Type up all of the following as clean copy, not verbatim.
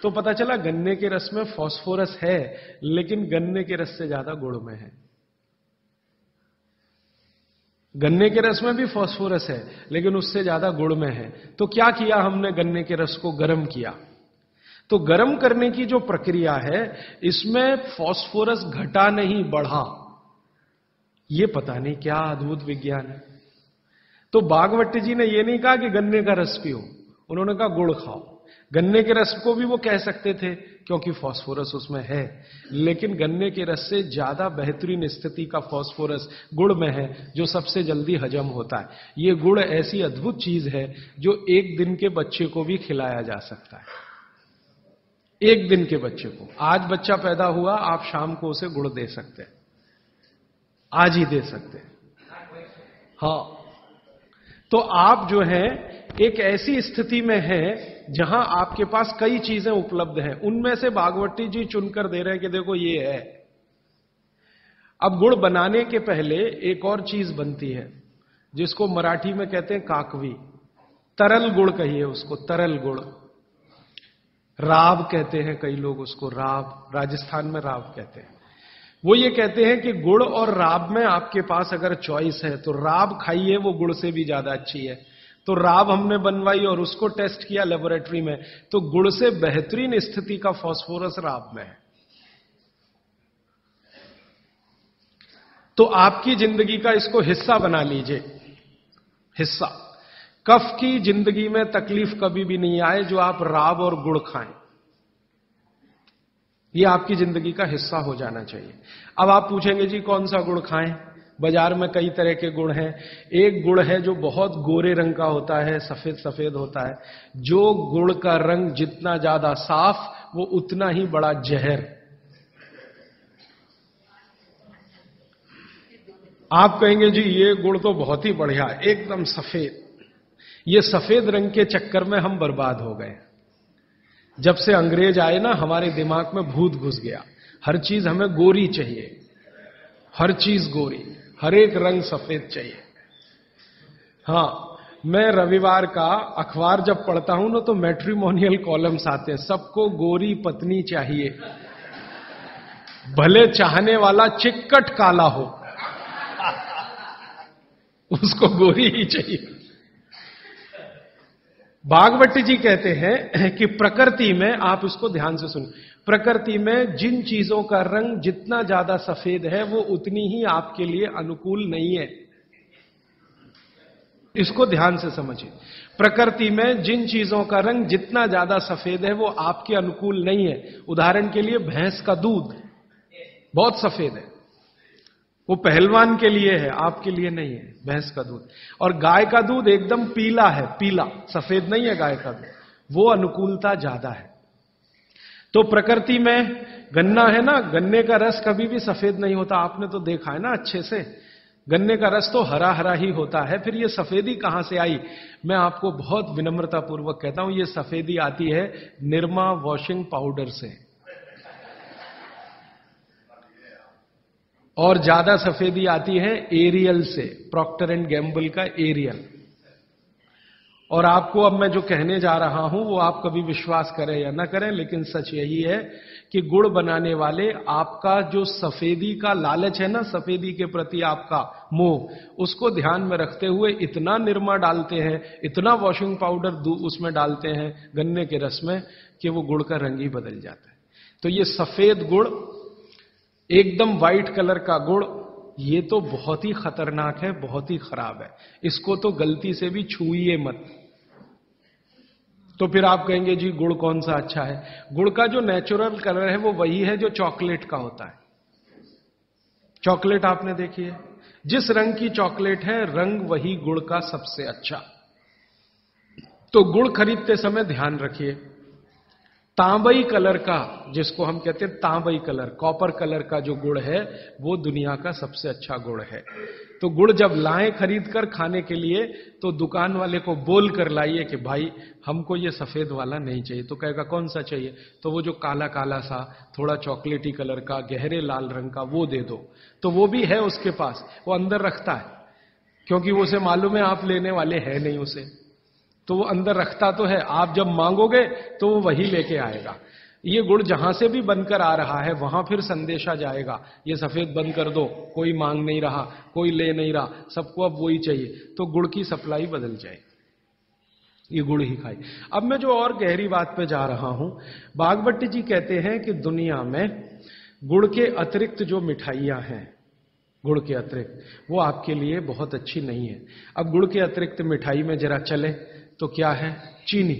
तो पता चला गन्ने के रस में फास्फोरस है, लेकिन गन्ने के रस से ज्यादा गुड़ में है। गन्ने के रस में भी फास्फोरस है, लेकिन उससे ज्यादा गुड़ में है। तो क्या किया हमने, गन्ने के रस को गर्म किया। तो गर्म करने की जो प्रक्रिया है, इसमें फास्फोरस घटा नहीं, बढ़ा। ये पता नहीं क्या अद्भुत विज्ञान है। तो भागवत जी ने यह नहीं कहा कि गन्ने का रस पियो, उन्होंने कहा गुड़ खाओ। गन्ने के रस को भी वो कह सकते थे क्योंकि फास्फोरस उसमें है, लेकिन गन्ने के रस से ज्यादा बेहतरीन स्थिति का फास्फोरस गुड़ में है, जो सबसे जल्दी हजम होता है। ये गुड़ ऐसी अद्भुत चीज है जो 1 दिन के बच्चे को भी खिलाया जा सकता है। 1 दिन के बच्चे को, आज बच्चा पैदा हुआ, आप शाम को उसे गुड़ दे सकते हैं, आज ही दे सकते हैं। हाँ, तो आप जो है एक ऐसी स्थिति में है जहां आपके पास कई चीजें उपलब्ध हैं, उनमें से भागवती जी चुनकर दे रहे हैं कि देखो ये है। अब गुड़ बनाने के पहले एक और चीज बनती है जिसको मराठी में कहते हैं काकवी, तरल गुड़ कहिए उसको, तरल गुड़। राब कहते हैं कई लोग उसको, राब, राजस्थान में राब कहते हैं। वो ये कहते हैं कि गुड़ और राब में आपके पास अगर चॉइस है तो राब खाइए, वो गुड़ से भी ज्यादा अच्छी है। तो राब हमने बनवाई और उसको टेस्ट किया लेबोरेटरी में, तो गुड़ से बेहतरीन स्थिति का फास्फोरस राब में है। तो आपकी जिंदगी का इसको हिस्सा बना लीजिए, हिस्सा। कफ की जिंदगी में तकलीफ कभी भी नहीं आए जो आप राब और गुड़ खाएं, ये आपकी जिंदगी का हिस्सा हो जाना चाहिए। अब आप पूछेंगे जी कौन सा गुड़ खाएं, बाजार में कई तरह के गुड़ हैं। एक गुड़ है जो बहुत गोरे रंग का होता है, सफेद सफेद होता है। जो गुड़ का रंग जितना ज्यादा साफ, वो उतना ही बड़ा जहर। आप कहेंगे जी ये गुड़ तो बहुत ही बढ़िया, एकदम सफेद। ये सफेद रंग के चक्कर में हम बर्बाद हो गए। जब से अंग्रेज आए ना, हमारे दिमाग में भूत घुस गया, हर चीज हमें गोरी चाहिए, हर चीज गोरी, हर एक रंग सफेद चाहिए। हां, मैं रविवार का अखबार जब पढ़ता हूं ना, तो मैट्रिमोनियल कॉलम्स आते हैं, सबको गोरी पत्नी चाहिए, भले चाहने वाला चिक्कट काला हो, उसको गोरी ही चाहिए। भागवत जी कहते हैं कि प्रकृति में, आप इसको ध्यान से सुनिए, प्रकृति में जिन चीजों का रंग जितना ज्यादा सफेद है, वो उतनी ही आपके लिए अनुकूल नहीं है। इसको ध्यान से समझिए। प्रकृति में जिन चीजों का रंग जितना ज्यादा सफेद है, वो आपके अनुकूल नहीं है। उदाहरण के लिए भैंस का दूध बहुत सफेद है, वो पहलवान के लिए है, आपके लिए नहीं है भैंस का दूध। और गाय का दूध एकदम पीला है, पीला, सफेद नहीं है गाय का दूध, वो अनुकूलता ज्यादा है। तो प्रकृति में गन्ना है ना, गन्ने का रस कभी भी सफेद नहीं होता, आपने तो देखा है ना अच्छे से। गन्ने का रस तो हरा हरा ही होता है, फिर ये सफेदी कहां से आई? मैं आपको बहुत विनम्रता पूर्वक कहता हूं, ये सफेदी आती है निरमा वॉशिंग पाउडर से, और ज्यादा सफेदी आती है एरियल से, प्रॉक्टर एंड गैम्बल का एरियल। और आपको अब मैं जो कहने जा रहा हूं वो आप कभी विश्वास करें या ना करें, लेकिन सच यही है कि गुड़ बनाने वाले आपका जो सफेदी का लालच है ना, सफेदी के प्रति आपका मोह, उसको ध्यान में रखते हुए इतना निरमा डालते हैं, इतना वॉशिंग पाउडर उसमें डालते हैं गन्ने के रस में, कि वो गुड़ का रंग ही बदल जाता है। तो ये सफेद गुड़, एकदम व्हाइट कलर का गुड़, ये तो बहुत ही खतरनाक है, बहुत ही खराब है। इसको तो गलती से भी छूइए मत। तो फिर आप कहेंगे जी गुड़ कौन सा अच्छा है? गुड़ का जो नेचुरल कलर है वो वही है जो चॉकलेट का होता है। चॉकलेट आपने देखी है, जिस रंग की चॉकलेट है, रंग वही गुड़ का सबसे अच्छा। तो गुड़ खरीदते समय ध्यान रखिए, तांबई कलर का, जिसको हम कहते हैं तांबई कलर, कॉपर कलर का जो गुड़ है, वो दुनिया का सबसे अच्छा गुड़ है। तो गुड़ जब लाएं खरीद कर खाने के लिए, तो दुकान वाले को बोल कर लाइए कि भाई हमको ये सफेद वाला नहीं चाहिए। तो कहेगा कौन सा चाहिए? तो वो जो काला काला सा, थोड़ा चॉकलेटी कलर का, गहरे लाल रंग का, वो दे दो। तो वो भी है उसके पास, वो अंदर रखता है, क्योंकि वो उसे मालूम है आप लेने वाले हैं नहीं उसे। तो वो अंदर रखता तो है, आप जब मांगोगे तो वो वही लेके आएगा। ये गुड़ जहां से भी बनकर आ रहा है वहां फिर संदेशा जाएगा, ये सफेद बंद कर दो, कोई मांग नहीं रहा, कोई ले नहीं रहा, सबको अब वही चाहिए, तो गुड़ की सप्लाई बदल जाएगी, ये गुड़ ही खाई। अब मैं जो और गहरी बात पे जा रहा हूं, बागभट्ट जी कहते हैं कि दुनिया में गुड़ के अतिरिक्त जो मिठाइयां हैं, गुड़ के अतिरिक्त, वो आपके लिए बहुत अच्छी नहीं है। अब गुड़ के अतिरिक्त मिठाई में जरा चले तो क्या है? चीनी।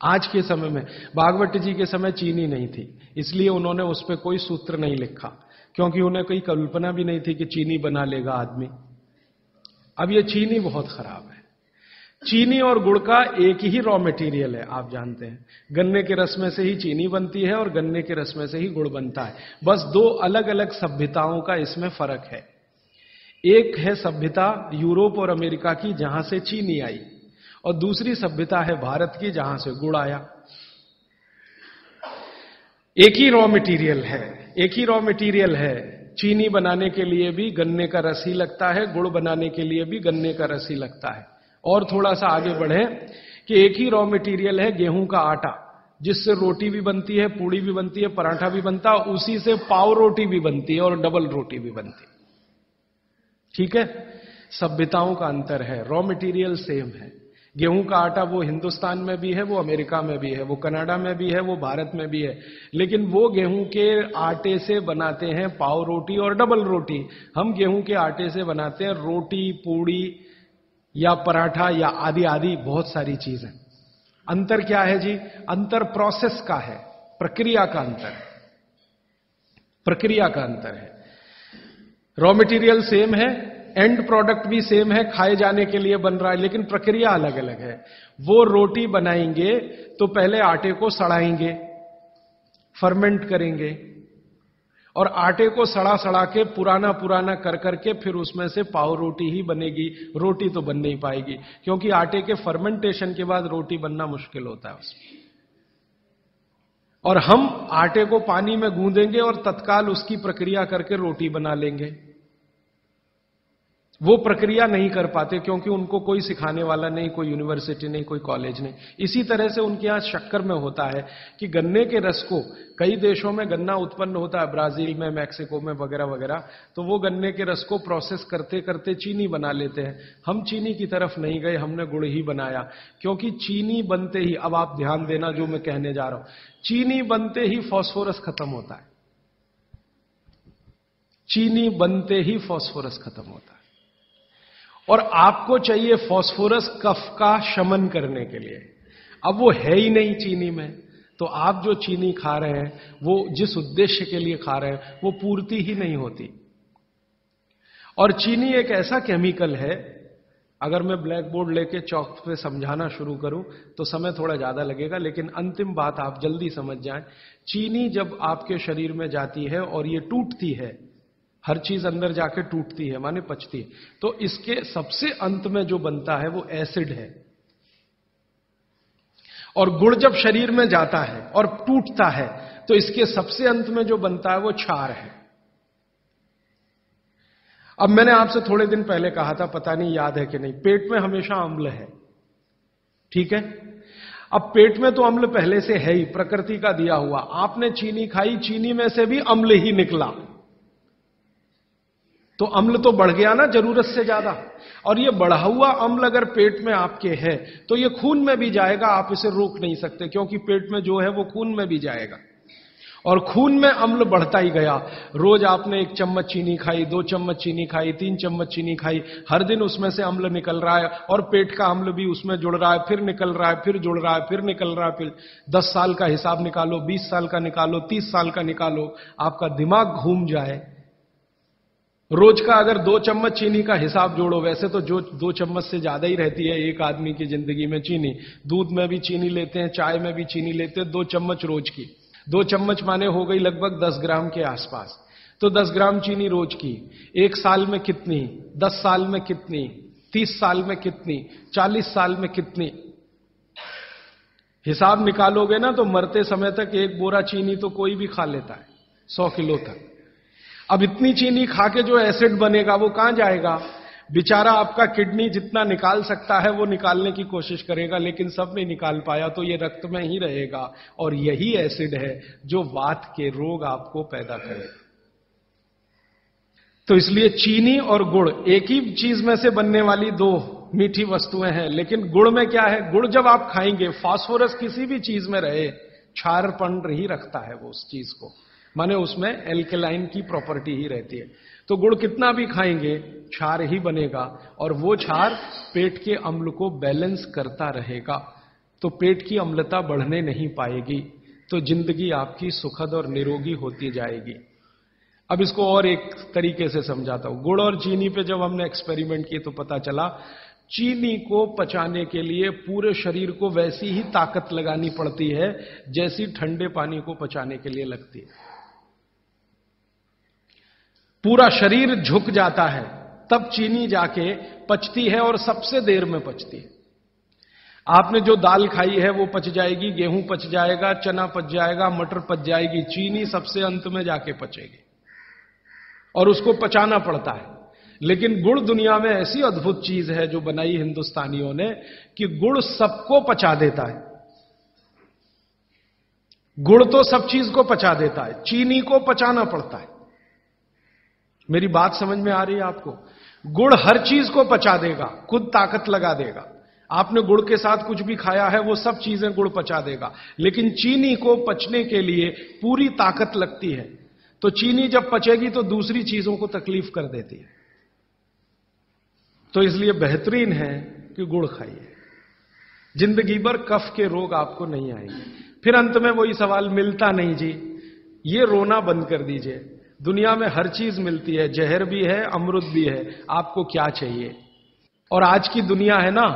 आज के समय में, बागभट्ट जी के समय चीनी नहीं थी, इसलिए उन्होंने उस पर कोई सूत्र नहीं लिखा, क्योंकि उन्हें कोई कल्पना भी नहीं थी कि चीनी बना लेगा आदमी। अब ये चीनी बहुत खराब है। चीनी और गुड़ का एक ही रॉ मटेरियल है, आप जानते हैं, गन्ने के रस में से ही चीनी बनती है और गन्ने के रस में से ही गुड़ बनता है। बस दो अलग अलग सभ्यताओं का इसमें फर्क है। एक है सभ्यता यूरोप और अमेरिका की, जहां से चीनी आई, और दूसरी सभ्यता है भारत की, जहां से गुड़ आया। एक ही रॉ मटेरियल है, एक ही रॉ मटेरियल है। चीनी बनाने के लिए भी गन्ने का रस ही लगता है, गुड़ बनाने के लिए भी गन्ने का रस ही लगता है। और थोड़ा सा आगे बढ़े कि एक ही रॉ मटेरियल है गेहूं का आटा, जिससे रोटी भी बनती है, पूड़ी भी बनती है, पराठा भी बनता है, उसी से पाव रोटी भी बनती है और डबल रोटी भी बनती है। ठीक है, सभ्यताओं का अंतर है, रॉ मटेरियल सेम है। गेहूं का आटा वो हिंदुस्तान में भी है, वो अमेरिका में भी है, वो कनाडा में भी है, वो भारत में भी है, लेकिन वो गेहूं के आटे से बनाते हैं पाव रोटी और डबल रोटी। हम गेहूं के आटे से बनाते हैं रोटी, पूड़ी या पराठा या आदि आदि बहुत सारी चीजें। अंतर क्या है जी? अंतर प्रोसेस का है, प्रक्रिया का अंतर है, प्रक्रिया का अंतर है। रॉ मटेरियल सेम है, एंड प्रोडक्ट भी सेम है, खाए जाने के लिए बन रहा है, लेकिन प्रक्रिया अलग अलग है। वो रोटी बनाएंगे तो पहले आटे को सड़ाएंगे, फर्मेंट करेंगे, और आटे को सड़ा सड़ा के पुराना पुराना कर करके फिर उसमें से पाव रोटी ही बनेगी। रोटी तो बन नहीं पाएगी, क्योंकि आटे के फर्मेंटेशन के बाद रोटी बनना मुश्किल होता है उसमें। और हम आटे को पानी में गूंदेंगे और तत्काल उसकी प्रक्रिया करके रोटी बना लेंगे। वो प्रक्रिया नहीं कर पाते, क्योंकि उनको कोई सिखाने वाला नहीं, कोई यूनिवर्सिटी नहीं, कोई कॉलेज नहीं। इसी तरह से उनके यहां शक्कर में होता है कि गन्ने के रस को, कई देशों में गन्ना उत्पन्न होता है, ब्राजील में, मैक्सिको में वगैरह वगैरह, तो वो गन्ने के रस को प्रोसेस करते करते चीनी बना लेते हैं। हम चीनी की तरफ नहीं गए, हमने गुड़ ही बनाया, क्योंकि चीनी बनते ही, अब आप ध्यान देना जो मैं कहने जा रहा हूं, चीनी बनते ही फास्फोरस खत्म होता है। चीनी बनते ही फास्फोरस खत्म होता है, और आपको चाहिए फास्फोरस कफ का शमन करने के लिए। अब वो है ही नहीं चीनी में, तो आप जो चीनी खा रहे हैं वो जिस उद्देश्य के लिए खा रहे हैं वो पूर्ति ही नहीं होती। और चीनी एक ऐसा केमिकल है, अगर मैं ब्लैक बोर्ड लेके चौक पे समझाना शुरू करूं तो समय थोड़ा ज्यादा लगेगा, लेकिन अंतिम बात आप जल्दी समझ जाएं। चीनी जब आपके शरीर में जाती है और ये टूटती है, हर चीज अंदर जाके टूटती है, माने पचती है, तो इसके सबसे अंत में जो बनता है वो एसिड है। और गुड़ जब शरीर में जाता है और टूटता है तो इसके सबसे अंत में जो बनता है वो क्षार है। अब मैंने आपसे थोड़े दिन पहले कहा था, पता नहीं याद है कि नहीं, पेट में हमेशा अम्ल है, ठीक है। अब पेट में तो अम्ल पहले से है ही, प्रकृति का दिया हुआ। आपने चीनी खाई, चीनी में से भी अम्ल ही निकला, तो अम्ल तो बढ़ गया ना जरूरत से ज्यादा। और ये बढ़ा हुआ अम्ल अगर पेट में आपके है तो ये खून में भी जाएगा, आप इसे रोक नहीं सकते, क्योंकि पेट में जो है वो खून में भी जाएगा। और खून में अम्ल बढ़ता ही गया। रोज आपने 1 चम्मच चीनी खाई, 2 चम्मच चीनी खाई, 3 चम्मच चीनी खाई, हर दिन उसमें से अम्ल निकल रहा है, और पेट का अम्ल भी उसमें जुड़ रहा है, फिर निकल रहा है, फिर जुड़ रहा है, फिर निकल रहा है। फिर 10 साल का हिसाब निकालो, 20 साल का निकालो, 30 साल का निकालो, आपका दिमाग घूम जाए। रोज का अगर 2 चम्मच चीनी का हिसाब जोड़ो, वैसे तो जो 2 चम्मच से ज्यादा ही रहती है एक आदमी की जिंदगी में चीनी। दूध में भी चीनी लेते हैं, चाय में भी चीनी लेते हैं, 2 चम्मच रोज की। 2 चम्मच माने हो गई लगभग 10 ग्राम के आसपास। तो 10 ग्राम चीनी रोज की, 1 साल में कितनी, 10 साल में कितनी, 30 साल में कितनी, 40 साल में कितनी, हिसाब निकालोगे ना तो मरते समय तक 1 बोरा चीनी तो कोई भी खा लेता है, 100 किलो तक। अब इतनी चीनी खा के जो एसिड बनेगा वो कहां जाएगा? बेचारा आपका किडनी जितना निकाल सकता है वो निकालने की कोशिश करेगा, लेकिन सब नहीं निकाल पाया तो ये रक्त में ही रहेगा, और यही एसिड है जो वात के रोग आपको पैदा करेगा। तो इसलिए चीनी और गुड़ एक ही चीज में से बनने वाली दो मीठी वस्तुएं हैं, लेकिन गुड़ में क्या है, गुड़ जब आप खाएंगे, फास्फोरस किसी भी चीज में रहे क्षारपण ही रखता है वो उस चीज को, माने उसमें एल्केलाइन की प्रॉपर्टी ही रहती है। तो गुड़ कितना भी खाएंगे क्षार ही बनेगा, और वो क्षार पेट के अम्ल को बैलेंस करता रहेगा, तो पेट की अम्लता बढ़ने नहीं पाएगी, तो जिंदगी आपकी सुखद और निरोगी होती जाएगी। अब इसको और एक तरीके से समझाता हूं। गुड़ और चीनी पे जब हमने एक्सपेरिमेंट किए तो पता चला चीनी को पचाने के लिए पूरे शरीर को वैसी ही ताकत लगानी पड़ती है जैसी ठंडे पानी को पचाने के लिए लगती है। पूरा शरीर झुक जाता है तब चीनी जाके पचती है, और सबसे देर में पचती है। आपने जो दाल खाई है वो पच जाएगी, गेहूं पच जाएगा, चना पच जाएगा, मटर पच जाएगी, चीनी सबसे अंत में जाके पचेगी, और उसको पचाना पड़ता है। लेकिन गुड़ दुनिया में ऐसी अद्भुत चीज है जो बनाई हिंदुस्तानियों ने कि गुड़ सबको पचा देता है। गुड़ तो सब चीज को पचा देता है, चीनी को पचाना पड़ता है। मेरी बात समझ में आ रही है आपको? गुड़ हर चीज को पचा देगा, खुद ताकत लगा देगा। आपने गुड़ के साथ कुछ भी खाया है वो सब चीजें गुड़ पचा देगा, लेकिन चीनी को पचने के लिए पूरी ताकत लगती है। तो चीनी जब पचेगी तो दूसरी चीजों को तकलीफ कर देती है। तो इसलिए बेहतरीन है कि गुड़ खाइए, जिंदगी भर कफ के रोग आपको नहीं आएंगे। फिर अंत में वही सवाल, मिलता नहीं जी, ये रोना बंद कर दीजिए। दुनिया में हर चीज मिलती है, जहर भी है, अमृत भी है, आपको क्या चाहिए? और आज की दुनिया है ना,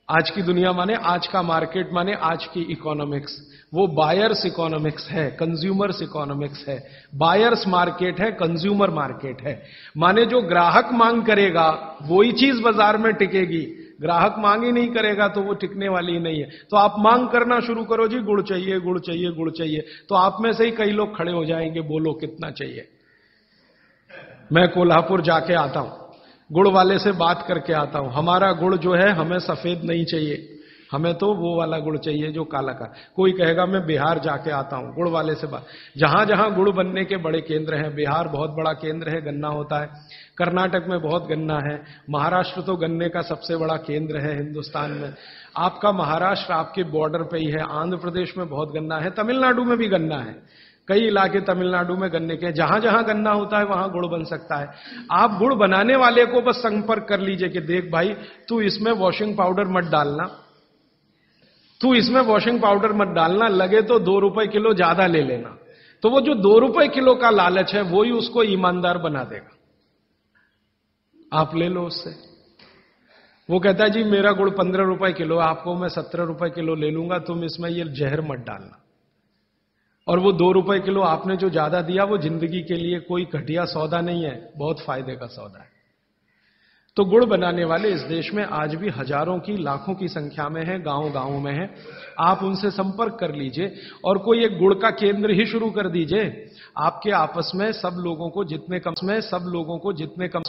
आज की दुनिया माने आज का मार्केट, माने आज की इकोनॉमिक्स, वो बायर्स इकोनॉमिक्स है, कंज्यूमर्स इकोनॉमिक्स है। बायर्स मार्केट है, कंज्यूमर मार्केट है। माने जो ग्राहक मांग करेगा वही चीज बाजार में टिकेगी, ग्राहक मांग ही नहीं करेगा तो वो टिकने वाली ही नहीं है। तो आप मांग करना शुरू करो, जी गुड़ चाहिए, गुड़ चाहिए, गुड़ चाहिए, तो आप में से ही कई लोग खड़े हो जाएंगे, बोलो कितना चाहिए। मैं कोल्हापुर जाके आता हूं, गुड़ वाले से बात करके आता हूं, हमारा गुड़ जो है हमें सफेद नहीं चाहिए, हमें तो वो वाला गुड़ चाहिए जो काला का। कोई कहेगा मैं बिहार जाके आता हूं, गुड़ वाले से बात। जहां जहां गुड़ बनने के बड़े केंद्र हैं, बिहार बहुत बड़ा केंद्र है, गन्ना होता है, कर्नाटक में बहुत गन्ना है, महाराष्ट्र तो गन्ने का सबसे बड़ा केंद्र है हिंदुस्तान में। आपका महाराष्ट्र आपके बॉर्डर पे ही है, आंध्र प्रदेश में बहुत गन्ना है, तमिलनाडु में भी गन्ना है, कई इलाके तमिलनाडु में गन्ने के। जहां जहां गन्ना होता है वहां गुड़ बन सकता है। आप गुड़ बनाने वाले को बस संपर्क कर लीजिए कि देख भाई, तू इसमें वॉशिंग पाउडर मत डालना, तू इसमें वॉशिंग पाउडर मत डालना, लगे तो 2 रुपए किलो ज्यादा ले लेना। तो वो जो 2 रुपए किलो का लालच है वो ही उसको ईमानदार बना देगा। आप ले लो उससे। वो कहता है जी मेरा गुड़ 15 रुपए किलो, आपको मैं 17 रुपए किलो ले लूंगा, तुम इसमें ये जहर मत डालना। और वो 2 रुपए किलो आपने जो ज्यादा दिया वो जिंदगी के लिए कोई घटिया सौदा नहीं है, बहुत फायदे का सौदा है। तो गुड़ बनाने वाले इस देश में आज भी हजारों की, लाखों की संख्या में है, गांव गांव में है। आप उनसे संपर्क कर लीजिए और कोई एक गुड़ का केंद्र ही शुरू कर दीजिए। आपके आपस में सब लोगों को जितने कम